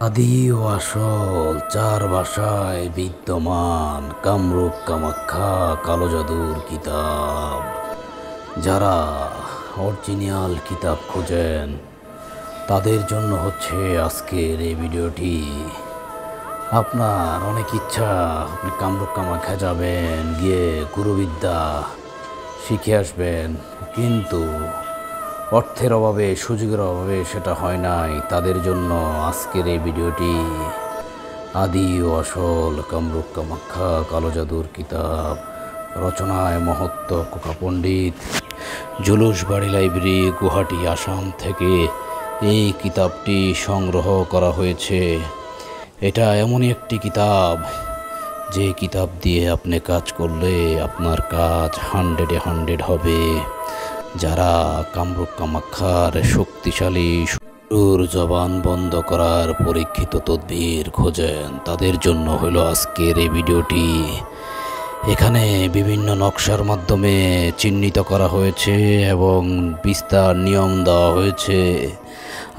আদি ও আসল চার ভাষায় বিদ্যমান কামরূপ কামাখ্যা কালো জাদুর কিতাব। যারা অরিজিনাল কিতাব খোঁজেন তাদের জন্য হচ্ছে আজকের এই ভিডিওটি। আপনার অনেক ইচ্ছা আপনি কামরূপ কামাখ্যা যাবেন, গিয়ে গুরুবিদ্যা শিখে আসবেন, কিন্তু অর্থের অভাবে সুযোগের অভাবে সেটা হয় নাই। তাদের জন্য আজকের এই ভিডিওটি। আদি ও আসল কামরূপ কামাখ্যা কালো জাদুর কিতাব, রচনায় মহত্ব কোকা পণ্ডিত, জুলুসবাড়ি লাইব্রেরি, গুয়াহাটি, আসাম থেকে এই কিতাবটি সংগ্রহ করা হয়েছে। এটা এমনই একটি কিতাব যে কিতাব দিয়ে আপনি কাজ করলে আপনার কাজ 100-এ 100 হবে। যারা কামরূপ কামাখ্যার শক্তিশালী সুর জবান বন্ধ করার পরীক্ষিত তদবির খোঁজেন তাদের জন্য হলো আজকের এই ভিডিওটি। এখানে বিভিন্ন নকশার মাধ্যমে চিহ্নিত করা হয়েছে এবং বিস্তার নিয়ম দেওয়া হয়েছে।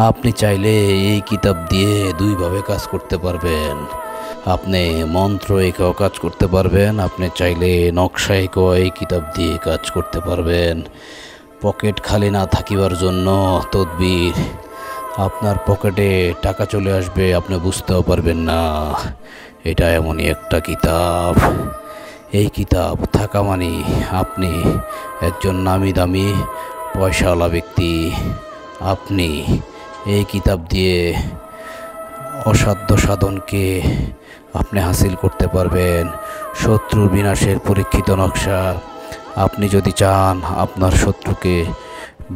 আপনি চাইলে এই কিতাব দিয়ে দুইভাবে কাজ করতে পারবেন। আপনি মন্ত্র এঁকেও কাজ করতে পারবেন, আপনি চাইলে নকশা এঁকেও এই কিতাব দিয়ে কাজ করতে পারবেন। পকেট খালি না থাকিবার জন্য তদবির। আপনার পকেটে টাকা চলে আসবে, আপনি বুঝতেও পারবেন না। এটা এমনই একটা কিতাব। এই কিতাব থাকা মানে আপনি একজন নামি দামি পয়সাওয়ালা ব্যক্তি। আপনি এই কিতাব দিয়ে অসাধ্য সাধনকে আপনি হাসিল করতে পারবেন। শত্রু বিনাশের পরীক্ষিত নকশা। আপনি যদি চান আপনার শত্রুকে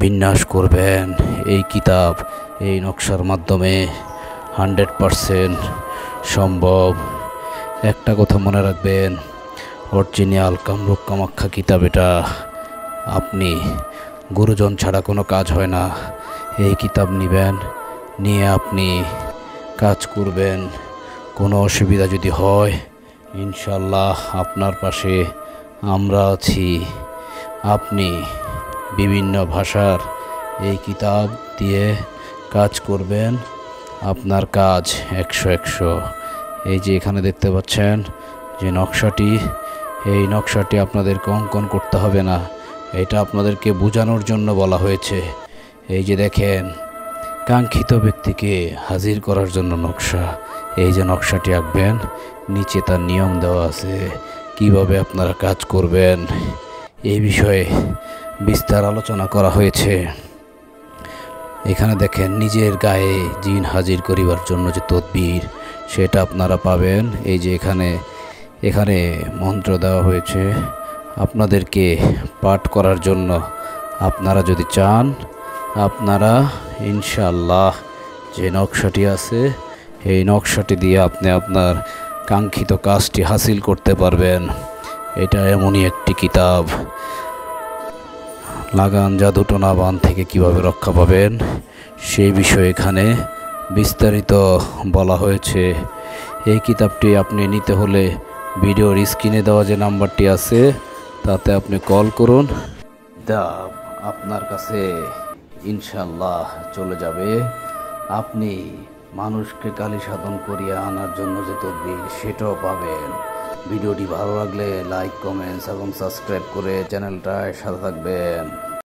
বিনাশ করবেন, এই কিতাব এই নকশার মাধ্যমে 100% সম্ভব। একটা কথা মনে রাখবেন, অরিজিনাল কামরূপ কামাখ্যা কিতাব এটা। আপনি গুরুজন ছাড়া কোনো কাজ হয় না। এই কিতাব নেবেন, নিয়ে আপনি কাজ করবেন। কোনো অসুবিধা যদি হয় ইনশাল্লাহ আপনার পাশে আমরা আছি। আপনি বিভিন্ন ভাষার এই কিতাব দিয়ে কাজ করবেন, আপনার কাজ 100-100। এই যে এখানে দেখতে পাচ্ছেন যে নকশাটি, এই নকশাটি আপনাদেরকে অঙ্কন করতে হবে না, এটা আপনাদেরকে বোঝানোর জন্য বলা হয়েছে। এই যে দেখেন, কাঙ্ক্ষিত ব্যক্তিকে হাজির করার জন্য নকশা। এই যে নকশাটি আঁকবেন, নিচে তার নিয়ম দেওয়া আছে কিভাবে আপনারা কাজ করবেন। এই বিষয়ে বিস্তার আলোচনা করা হয়েছে। এখানে দেখেন নিজের গায়ে জিন হাজির করিবার জন্য যে তদবির সেটা আপনারা পাবেন। এই যে এখানে মন্ত্র দেওয়া হয়েছে আপনাদেরকে পাঠ করার জন্য। আপনারা যদি চান আপনারা ইনশাআল্লাহ যে নকশাটি আছে এই নকশাটি দিয়ে আপনি আপনার কাঙ্ক্ষিত কাজটি হাসিল করতে পারবেন। এটা এমনই একটি কিতাব। লাগান জাদু টোনা বান থেকে কিভাবে রক্ষা পাবেন সেই বিষয়ে এখানে বিস্তারিত বলা হয়েছে। এই কিতাবটি আপনি নিতে হলে ভিডিওর স্ক্রিনে দেওয়া যে নাম্বারটি আছে তাতে আপনি কল করুন। কিতাব আপনার কাছে ইনশাল্লাহ চলে যাবে। আপনি মানুষকে কালী সাধন করিয়া আনার জন্য যে তদবির সেটাও পাবেন। ভিডিওটি ভালো লাগলে লাইক, কমেন্টস এবং সাবস্ক্রাইব করে চ্যানেলটায় সাথে থাকবেন।